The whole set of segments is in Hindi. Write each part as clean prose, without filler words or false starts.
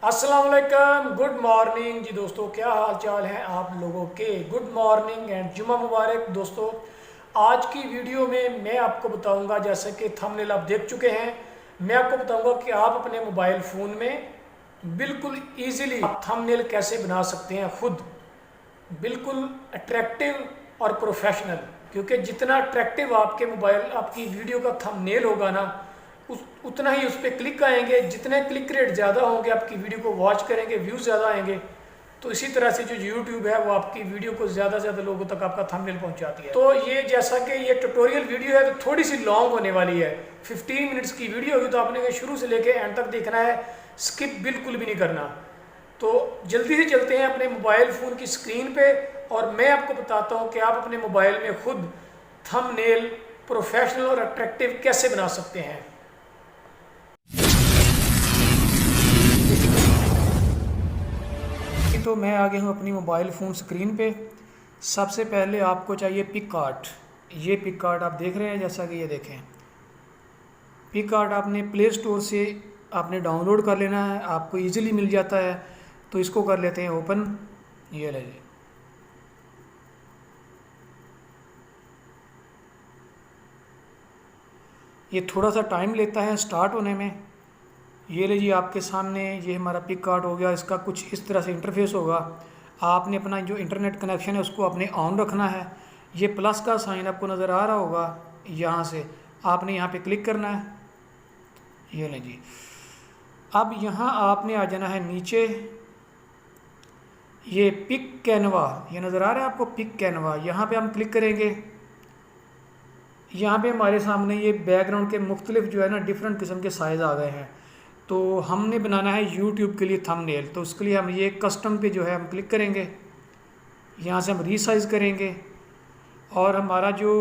अस्सलाम वालेकुम, गुड मॉर्निंग जी दोस्तों। क्या हाल चाल है आप लोगों के। गुड मॉर्निंग एंड जुम्मा मुबारक दोस्तों। आज की वीडियो में मैं आपको बताऊंगा, जैसे कि थंबनेल आप देख चुके हैं, मैं आपको बताऊंगा कि आप अपने मोबाइल फ़ोन में बिल्कुल इजीली थंबनेल कैसे बना सकते हैं खुद, बिल्कुल अट्रैक्टिव और प्रोफेशनल। क्योंकि जितना अट्रैक्टिव आपके मोबाइल आपकी वीडियो का थंबनेल होगा ना, उतना ही उस पर क्लिक आएंगे। जितने क्लिक रेट ज़्यादा होंगे, आपकी वीडियो को वॉच करेंगे, व्यूज़ ज़्यादा आएंगे। तो इसी तरह से जो यूट्यूब है वो आपकी वीडियो को ज़्यादा से ज़्यादा लोगों तक आपका थंबनेल पहुंचाती है। तो ये जैसा कि ये ट्यूटोरियल वीडियो है तो थोड़ी सी लॉन्ग होने वाली है, 15 मिनट्स की वीडियो होगी। तो आपने शुरू से लेकर एंड तक देखना है, स्किप बिल्कुल भी नहीं करना। तो जल्दी से चलते हैं अपने मोबाइल फ़ोन की स्क्रीन पे और मैं आपको बताता हूँ कि आप अपने मोबाइल में खुद थंबनेल प्रोफेशनल और अट्रैक्टिव कैसे बना सकते हैं। तो मैं आ गया हूँ अपनी मोबाइल फ़ोन स्क्रीन पे। सबसे पहले आपको चाहिए पिक आर्ट। ये पिक आर्ट आप देख रहे हैं, जैसा कि ये देखें, पिक आर्ट आपने प्ले स्टोर से आपने डाउनलोड कर लेना है, आपको इजीली मिल जाता है। तो इसको कर लेते हैं ओपन। ये ले जी, ये थोड़ा सा टाइम लेता है स्टार्ट होने में। ये ले जी, आपके सामने ये हमारा पिक कार्ड हो गया। इसका कुछ इस तरह से इंटरफेस होगा। आपने अपना जो इंटरनेट कनेक्शन है उसको अपने ऑन रखना है। ये प्लस का साइन आपको नज़र आ रहा होगा, यहाँ से आपने यहाँ पे क्लिक करना है। ये ले जी, अब यहाँ आपने आ जाना है नीचे। ये पिक कैनवा, ये नज़र आ रहा है आपको, पिक कैनवा, यहाँ पे हम क्लिक करेंगे। यहाँ पे हमारे सामने ये बैकग्राउंड के मुख्तलिफ जो है ना डिफरेंट किस्म के साइज़ आ गए हैं। तो हमने बनाना है यूट्यूब के लिए थंबनेल, तो उसके लिए हम ये कस्टम पे जो है हम क्लिक करेंगे। यहाँ से हम रीसाइज़ करेंगे और हमारा जो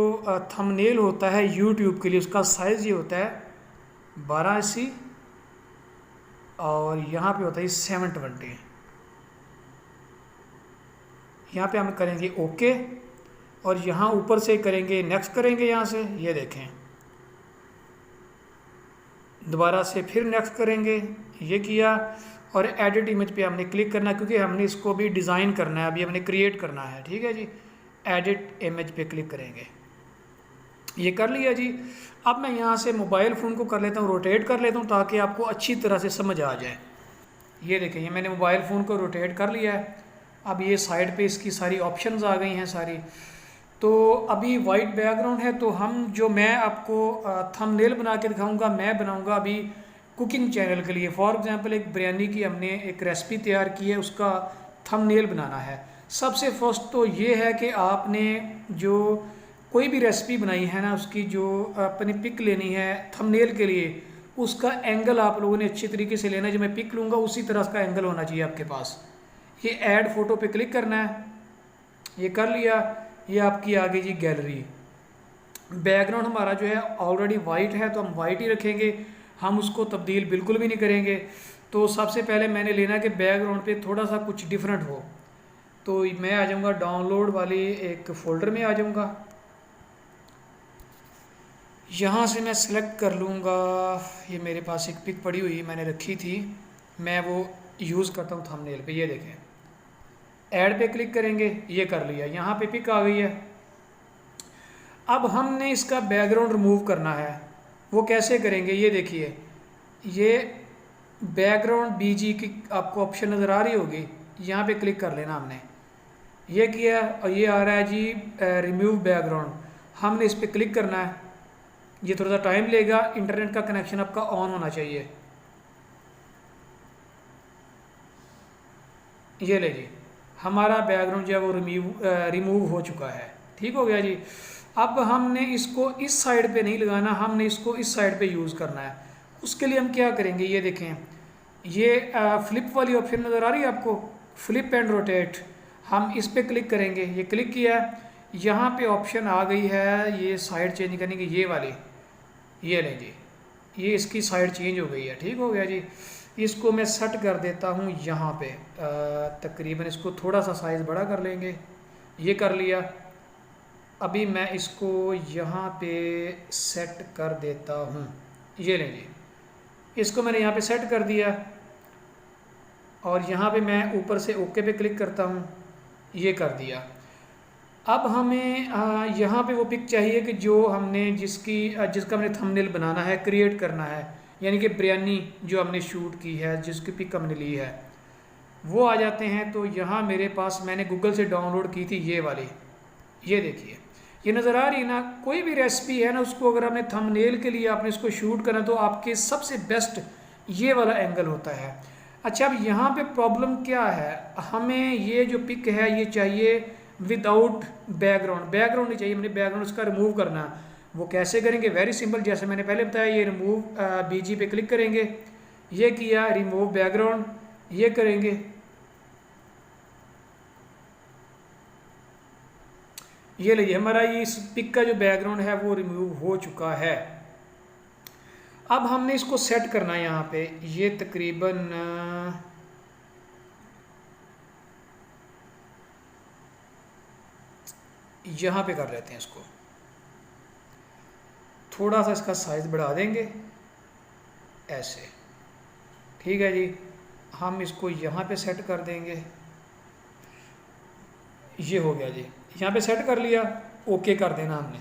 थंबनेल होता है यूट्यूब के लिए उसका साइज़ ये होता है 1280 और यहाँ पे होता है 720। यहाँ पे हम करेंगे ओके और यहाँ ऊपर से करेंगे नेक्स्ट करेंगे। यहाँ से ये देखें, दोबारा से फिर नेक्स्ट करेंगे, ये किया और एडिट इमेज पे हमने क्लिक करना है क्योंकि हमने इसको भी डिज़ाइन करना है, अभी हमने क्रिएट करना है। ठीक है जी, एडिट इमेज पे क्लिक करेंगे। ये कर लिया जी। अब मैं यहाँ से मोबाइल फ़ोन को कर लेता हूँ, रोटेट कर लेता हूँ ताकि आपको अच्छी तरह से समझ आ जाए। ये देखें, ये मैंने मोबाइल फ़ोन को रोटेट कर लिया है। अब ये साइड पे इसकी सारी ऑप्शंस आ गई हैं सारी। तो अभी वाइट बैकग्राउंड है, तो हम जो मैं आपको थंबनेल बना के दिखाऊंगा, मैं बनाऊंगा अभी कुकिंग चैनल के लिए। फॉर एग्जांपल एक बिरयानी की हमने एक रेसिपी तैयार की है, उसका थंबनेल बनाना है। सबसे फर्स्ट तो ये है कि आपने जो कोई भी रेसिपी बनाई है ना, उसकी जो अपनी पिक लेनी है थंबनेल के लिए, उसका एंगल आप लोगों ने अच्छी तरीके से लेना है। जो मैं पिक लूँगा उसी तरह का एंगल होना चाहिए आपके पास। ये ऐड फ़ोटो पे क्लिक करना है, ये कर लिया। ये आपकी आ गई जी गैलरी। बैकग्राउंड हमारा जो है ऑलरेडी वाइट है, तो हम वाइट ही रखेंगे, हम उसको तब्दील बिल्कुल भी नहीं करेंगे। तो सबसे पहले मैंने लेना कि बैकग्राउंड पे थोड़ा सा कुछ डिफरेंट हो। तो मैं आ जाऊँगा डाउनलोड वाली एक फ़ोल्डर में आ जाऊँगा। यहाँ से मैं सिलेक्ट कर लूँगा, ये मेरे पास एक पिक पड़ी हुई मैंने रखी थी, मैं वो यूज़ करता हूँ थंबनेल पे। ये देखें, ऐड पे क्लिक करेंगे, ये कर लिया, यहाँ पे पिक आ गई है। अब हमने इसका बैकग्राउंड रिमूव करना है। वो कैसे करेंगे, ये देखिए, ये बैकग्राउंड बीजी की आपको ऑप्शन नज़र आ रही होगी, यहाँ पे क्लिक कर लेना हमने। ये किया और ये आ रहा है जी रिमूव बैकग्राउंड, हमने इस पर क्लिक करना है। ये थोड़ा सा टाइम लेगा, इंटरनेट का कनेक्शन आपका ऑन होना चाहिए। ये ले जी, हमारा बैकग्राउंड जो है वो रिमूव हो चुका है। ठीक हो गया जी। अब हमने इसको इस साइड पे नहीं लगाना, हमने इसको इस साइड पे यूज़ करना है। उसके लिए हम क्या करेंगे, ये देखें, ये फ्लिप वाली ऑप्शन नज़र आ रही है आपको, फ्लिप एंड रोटेट, हम इस पर क्लिक करेंगे। ये क्लिक किया, यहाँ पे ऑप्शन आ गई है ये साइड चेंज करने की, ये वाली, ये लें जी, ये इसकी साइड चेंज हो गई है। ठीक हो गया जी। इसको मैं सेट कर देता हूँ यहाँ पे, तकरीबन इसको थोड़ा सा साइज़ बड़ा कर लेंगे। ये कर लिया। अभी मैं इसको यहाँ पे सेट कर देता हूँ। ये लें जी, इसको मैंने यहाँ पे सेट कर दिया। और यहाँ पे मैं ऊपर से ओके पे क्लिक करता हूँ, ये कर दिया। अब हमें यहाँ पे वो पिक चाहिए कि जो हमने जिसका हमने थंबनेल बनाना है, क्रिएट करना है, यानी कि बिरयानी जो हमने शूट की है, जिसकी पिक हमने ली है, वो आ जाते हैं। तो यहाँ मेरे पास मैंने गूगल से डाउनलोड की थी ये वाली, ये देखिए, ये नज़र आ रही है ना। कोई भी रेसिपी है ना, उसको अगर आपने थंबनेल के लिए आपने इसको शूट करना तो आपके सबसे बेस्ट ये वाला एंगल होता है। अच्छा, अब यहाँ पे प्रॉब्लम क्या है, हमें ये जो पिक है ये चाहिए विदाउट बैकग्राउंड, बैकग्राउंड नहीं चाहिए, हमने बैकग्राउंड उसका रिमूव करना। वो कैसे करेंगे? वेरी सिंपल, जैसे मैंने पहले बताया, ये रिमूव बीजी पे क्लिक करेंगे, ये किया, रिमूव बैकग्राउंड, ये करेंगे, ये लीजिए हमारा ये इस पिक का जो बैकग्राउंड है वो रिमूव हो चुका है। अब हमने इसको सेट करना है यहाँ पे, ये तकरीबन यहाँ पे कर लेते हैं इसको, थोड़ा सा इसका साइज़ बढ़ा देंगे ऐसे, ठीक है जी। हम इसको यहाँ पे सेट कर देंगे, ये हो गया जी, यहाँ पे सेट कर लिया, ओके कर देना हमने।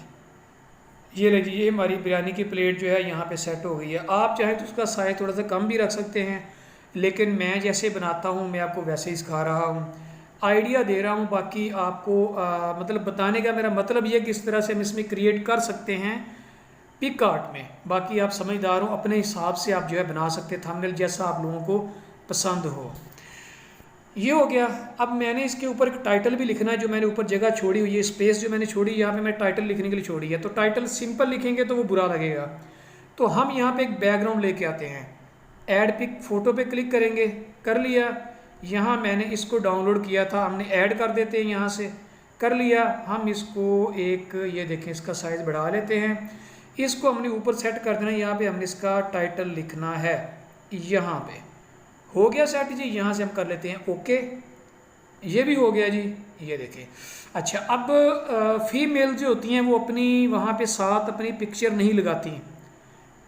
ये लीजिए, ये हमारी बिरयानी की प्लेट जो है यहाँ पे सेट हो गई है। आप चाहें तो उसका साइज़ थोड़ा सा कम भी रख सकते हैं, लेकिन मैं जैसे बनाता हूँ मैं आपको वैसे ही सिखा रहा हूँ, आइडिया दे रहा हूँ। बाकी आपको मतलब बताने का मेरा मतलब ये किस तरह से हम इसमें क्रिएट कर सकते हैं पिक आर्ट में। बाकी आप समझदार हो, अपने हिसाब से आप जो है बना सकते हैं थंबनेल जैसा आप लोगों को पसंद हो। ये हो गया। अब मैंने इसके ऊपर एक टाइटल भी लिखना है, जो मैंने ऊपर जगह छोड़ी हुई है, स्पेस जो मैंने छोड़ी यहाँ पे मैं टाइटल लिखने के लिए छोड़ी है। तो टाइटल सिंपल लिखेंगे तो वो बुरा लगेगा, तो हम यहाँ पे एक बैकग्राउंड लेके आते हैं, ऐड पिक फोटो पे क्लिक करेंगे, कर लिया। यहाँ मैंने इसको डाउनलोड किया था, हमने ऐड कर देते हैं, यहाँ से कर लिया। हम इसको एक, ये देखें, इसका साइज़ बढ़ा लेते हैं, इसको हमने ऊपर सेट कर देना। यहाँ पे हमने इसका टाइटल लिखना है, यहाँ पे हो गया सेट जी। यहाँ से हम कर लेते हैं ओके, ये भी हो गया जी, ये देखें। अच्छा, अब फीमेल जो होती हैं वो अपनी वहाँ पे साथ अपनी पिक्चर नहीं लगाती,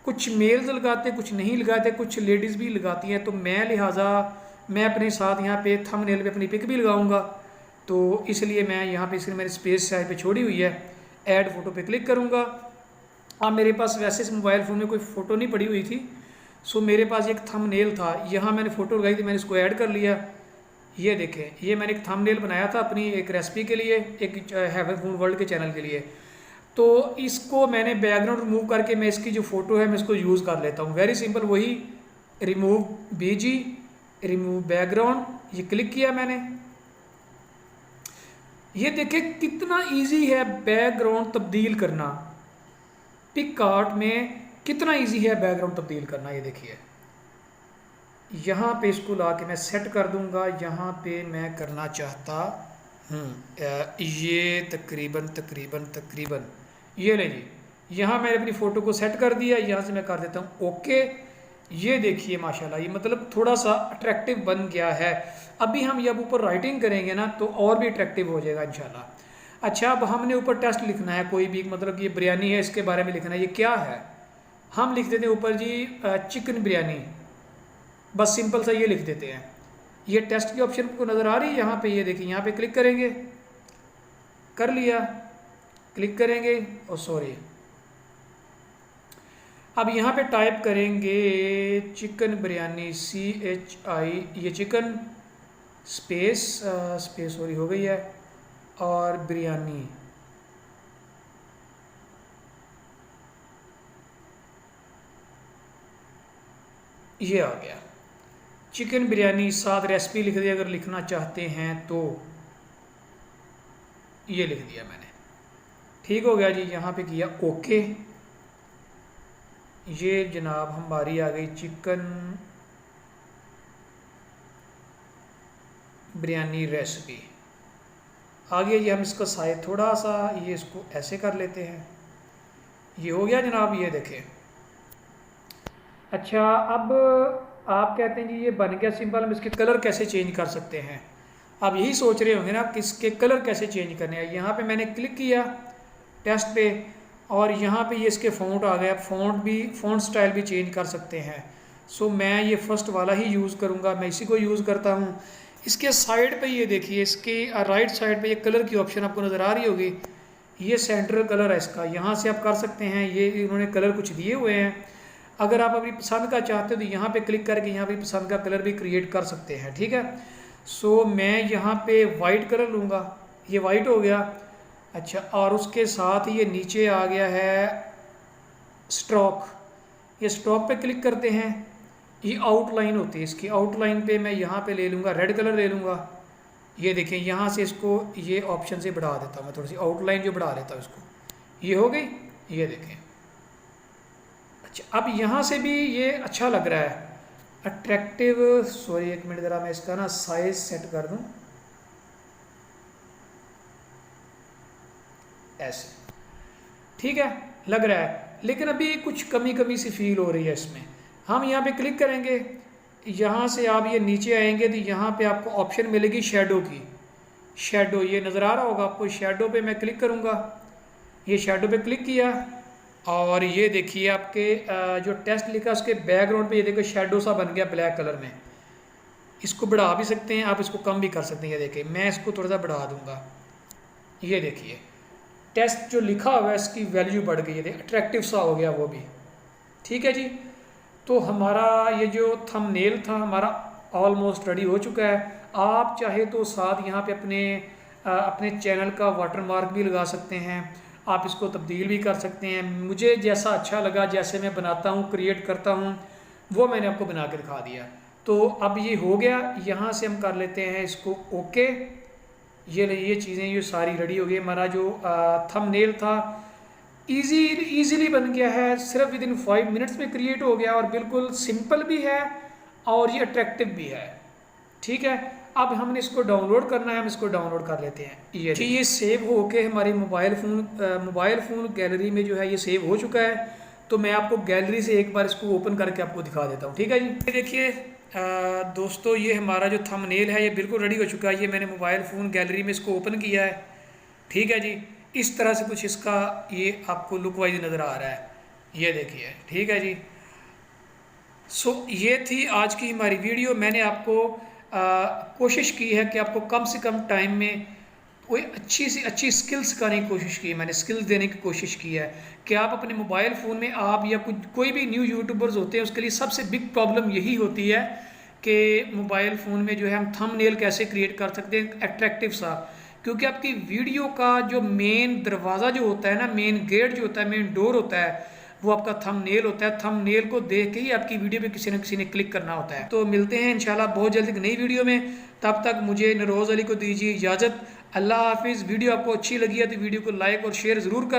कुछ मेल्स लगाते, कुछ नहीं लगाते, कुछ लेडीज़ भी लगाती हैं। तो मैं लिहाजा मैं अपने साथ यहाँ पे थंबनेल पे अपनी पिक भी लगाऊंगा, तो इसलिए मैं यहाँ पे इसलिए मैंने स्पेस साइड पे छोड़ी हुई है, ऐड फोटो पे क्लिक करूँगा। अब मेरे पास वैसे इस मोबाइल फ़ोन में कोई फ़ोटो नहीं पड़ी हुई थी, सो मेरे पास एक थंबनेल था, यहाँ मैंने फ़ोटो लगाई थी, मैंने इसको ऐड कर लिया। ये देखें, ये मैंने एक थंबनेल बनाया था अपनी एक रेसिपी के लिए, एक हैवन फूड वर्ल्ड के चैनल के लिए। तो इसको मैंने बैकग्राउंड रिमूव करके मैं इसकी जो फ़ोटो है मैं इसको यूज़ कर लेता हूँ। वेरी सिंपल, वही रिमूव बीजी, रिमूव बैकग्राउंड, ये क्लिक किया मैंने। ये देखें कितना इजी है बैकग्राउंड तब्दील करना, पिक आर्ट में कितना इजी है बैकग्राउंड तब्दील करना। ये देखिए, यहाँ पे इसको ला के मैं सेट कर दूंगा। यहाँ पे मैं करना चाहता ये तकरीबन ये ले जी, यहाँ मैंने अपनी फ़ोटो को सेट कर दिया। यहाँ से मैं कर देता हूँ ओके। ये देखिए माशाल्लाह, ये मतलब थोड़ा सा अट्रैक्टिव बन गया है। अभी हम जब ऊपर राइटिंग करेंगे ना तो और भी अट्रैक्टिव हो जाएगा इंशाल्लाह। अच्छा, अब हमने ऊपर टेस्ट लिखना है कोई भी, मतलब ये बिरयानी है इसके बारे में लिखना है। ये क्या है, हम लिख देते हैं ऊपर जी चिकन बिरयानी, बस सिंपल सा ये लिख देते हैं। ये टेस्ट की ऑप्शन को नज़र आ रही है यहाँ पे, ये देखिए, यहाँ पे क्लिक करेंगे, कर लिया, क्लिक करेंगे, और सॉरी, अब यहाँ पे टाइप करेंगे चिकन बिरयानी, CHI, ये चिकन स्पेस सॉरी हो गई है, और बिरयानी, ये आ गया चिकन बिरयानी। साथ रेसिपी लिख दी अगर लिखना चाहते हैं तो, ये लिख दिया मैंने, ठीक हो गया जी। यहाँ पे किया ओके। ये जनाब हमारी आ गई चिकन बिरयानी रेसिपी आ गया जी। हम इसका साइज थोड़ा सा ये इसको ऐसे कर लेते हैं, ये हो गया जनाब, ये देखें। अच्छा, अब आप कहते हैं जी ये बन गया सिंपल, हम इसके कलर कैसे चेंज कर सकते हैं। आप यही सोच रहे होंगे ना आप किसके कलर कैसे चेंज करने हैं। यहाँ पे मैंने क्लिक किया टेस्ट पे, और यहाँ पे ये इसके फ़ॉन्ट आ गए। आप फ़ॉन्ट स्टाइल भी चेंज कर सकते हैं। सो मैं ये फर्स्ट वाला ही यूज़ करूँगा, मैं इसी को यूज़ करता हूँ। इसके साइड पे ये देखिए, इसके राइट साइड पे ये कलर की ऑप्शन आपको नज़र आ रही होगी, ये सेंट्रल कलर है इसका, यहाँ से आप कर सकते हैं। ये इन्होंने कलर कुछ दिए हुए हैं, अगर आप अपनी पसंद का चाहते हो तो यहाँ पे क्लिक करके यहाँ पे पसंद का कलर भी क्रिएट कर सकते हैं, ठीक है। सो मैं यहाँ पे वाइट कलर लूँगा, ये वाइट हो गया। अच्छा, और उसके साथ ये नीचे आ गया है स्ट्रोक, ये स्ट्रोक पे क्लिक करते हैं, ये आउटलाइन होती है इसकी, आउटलाइन पे मैं यहाँ पे ले लूँगा रेड कलर ले लूँगा। ये देखें, यहाँ से इसको ये ऑप्शन से बढ़ा देता हूँ मैं, थोड़ी सी आउटलाइन जो बढ़ा देता हूँ इसको, ये हो गई, ये देखें। अच्छा, अब यहाँ से भी ये अच्छा लग रहा है, अट्रैक्टिव। सॉरी एक मिनट ज़रा मैं इसका ना साइज सेट कर दूँ, ऐसे, ठीक है, लग रहा है। लेकिन अभी कुछ कमी कमी सी फील हो रही है इसमें। हम यहाँ पे क्लिक करेंगे, यहाँ से आप ये नीचे आएंगे तो यहाँ पे आपको ऑप्शन मिलेगी शेडो की, शेडो, ये नज़र आ रहा होगा आपको, शेडो पे मैं क्लिक करूँगा। ये शेडो पे क्लिक किया और ये देखिए आपके जो टेस्ट लिखा उसके बैकग्राउंड पे ये देखो शेडो सा बन गया ब्लैक कलर में। इसको बढ़ा भी सकते हैं आप, इसको कम भी कर सकते हैं। ये देखिए मैं इसको थोड़ा सा बढ़ा दूँगा, ये देखिए टेस्ट जो लिखा हुआ है इसकी वैल्यू बढ़ गई है, अट्रैक्टिव सा हो गया वो भी, ठीक है जी। तो हमारा ये जो थंबनेल था हमारा ऑलमोस्ट रेडी हो चुका है। आप चाहे तो साथ यहाँ पे अपने चैनल का वाटरमार्क भी लगा सकते हैं, आप इसको तब्दील भी कर सकते हैं। मुझे जैसा अच्छा लगा, जैसे मैं बनाता हूँ क्रिएट करता हूँ, वो मैंने आपको बना के दिखा दिया। तो अब ये हो गया, यहाँ से हम कर लेते हैं इसको ओके। ये चीज़ें ये सारी रेडी हो गई। हमारा जो थंबनेल था ईज़िली बन गया है, सिर्फ विद इन 5 मिनट्स में क्रिएट हो गया और बिल्कुल सिंपल भी है और ये अट्रैक्टिव भी है, ठीक है। अब हमने इसको डाउनलोड करना है, हम इसको डाउनलोड कर लेते हैं। ये सेव हो के हमारे मोबाइल फ़ोन गैलरी में जो है ये सेव हो चुका है। तो मैं आपको गैलरी से एक बार इसको ओपन करके आपको दिखा देता हूँ, ठीक है जी। देखिए दोस्तों, ये हमारा जो थंबनेल है ये बिल्कुल रेडी हो चुका है। ये मैंने मोबाइल फ़ोन गैलरी में इसको ओपन किया है, ठीक है जी। इस तरह से कुछ इसका ये आपको लुक वाइज नज़र आ रहा है, ये देखिए, ठीक है जी। सो ये थी आज की हमारी वीडियो। मैंने आपको कोशिश की है कि आपको कम से कम टाइम में कोई अच्छी सी अच्छी स्किल्स सिखाने की कोशिश की है, मैंने स्किल्स देने की कोशिश की है कि आप अपने मोबाइल फ़ोन में आप या कोई भी न्यू यूट्यूबर्स होते हैं उसके लिए सबसे बिग प्रॉब्लम यही होती है कि मोबाइल फ़ोन में जो है हम थंबनेल कैसे क्रिएट कर सकते हैं अट्रैक्टिव सा। क्योंकि आपकी वीडियो का जो मेन दरवाज़ा जो होता है ना, मेन गेट जो होता है, मेन डोर होता है, वो आपका थंबनेल होता है। थंबनेल को देख के ही आपकी वीडियो पे किसी न किसी ने क्लिक करना होता है। तो मिलते हैं इंशाल्लाह बहुत जल्द एक नई वीडियो में, तब तक मुझे नरोज़ अली को दीजिए इजाज़त। अल्लाह हाफिज़। वीडियो आपको अच्छी लगी है तो वीडियो को लाइक और शेयर ज़रूर कर